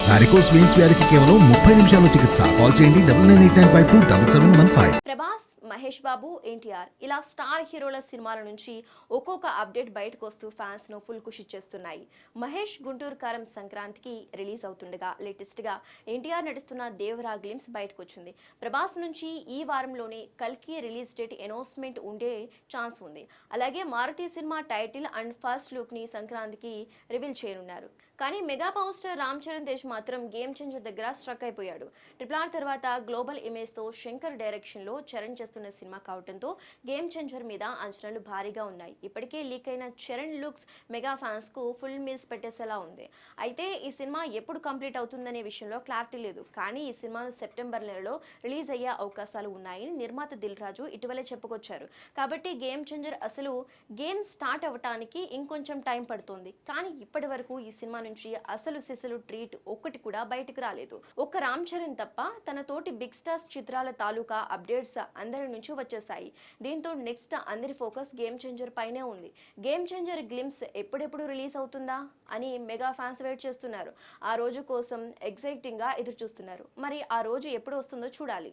Varicose veins వ్యాధికి కేవలం 30 నిమిషాల్లో చికిత్స. కాల్ చేయండి 9989527715. ప్రభాస్, మహేష్ బాబు, ఎన్టీఆర్ ఇలా స్టార్ హీరోల సినిమాల నుంచి ఒక్కొక్క అప్డేట్ బయటకు వస్తూ ఫ్యాన్స్ ను ఫుల్ ఖుషి చేస్తున్నాయి. మహేష్ గుంటూరు కారం సంక్రాంతికి రిలీజ్ అవుతుండగా లేటెస్ట్ గా ఎన్టీఆర్ నటిస్తున్న దేవరా గ్లిమ్స్ బయటకు వచ్చింది. ప్రభాస్ నుంచి ఈ వారంలోనే కల్కి రిలీజ్ డేట్ అనౌన్స్మెంట్ ఉండే ఛాన్స్ ఉంది. అలాగే Maruthi cinema title and first look ని సంక్రాంతికి రివీల్ చేయనున్నారు. కానీ mega power star Ram Charan Tej మాత్రం గేమ్ చేంజర్ దగ్గర స్ట్రక్ అయిపోయాడు. RRR తర్వాత గ్లోబల్ ఇమేజ్ తో శంకర్ డైరెక్షన్ లో చరణ్ చేస్తున్న సినిమా కావడంతో గేమ్ చేంజర్ మీద అంచనాలు భారీగా ఉన్నాయి. ఇప్పటికే లీక్ అయిన చరణ్ లుక్స్ మెగా ఫ్యాన్స్ కు ఫుల్ మీల్స్ పెట్టేసేలా ఉంది. అయితే ఈ సినిమా ఎప్పుడు కంప్లీట్ అవుతుందనే విషయంలో క్లారిటీ లేదు. కానీ ఈ సినిమాను సెప్టెంబర్ నెలలో రిలీజ్ అయ్యే అవకాశాలు ఉన్నాయని నిర్మాత దిల్ రాజు ఇటీవలే చెప్పుకొచ్చారు. కాబట్టి గేమ్ చేంజర్ అసలు గేమ్ స్టార్ట్ అవ్వటానికి ఇంకొంచెం టైం పడుతుంది. కానీ ఇప్పటి వరకు ఈ సినిమా నుంచి అసలు సిసలు ట్రీట్ ఒక్కటి కూడా బయటకు రాలేదు. ఒక్క రామ్ చరణ్ తప్ప తన తోటి బిగ్ స్టార్స్ చిత్రాల తాలూకా అప్డేట్స్ అందరి నుంచి వచ్చేసాయి. దీంతో నెక్స్ట్ అందరి ఫోకస్ గేమ్ చేంజర్ పైనే ఉంది. గేమ్ చేంజర్ గ్లిమ్స్ ఎప్పుడెప్పుడు రిలీజ్ అవుతుందా అని మెగా ఫ్యాన్స్ వెయిట్ చేస్తున్నారు. ఆ రోజు కోసం ఎగ్జైటింగ్ గా ఎదురు చూస్తున్నారు. మరి ఆ రోజు ఎప్పుడు వస్తుందో చూడాలి.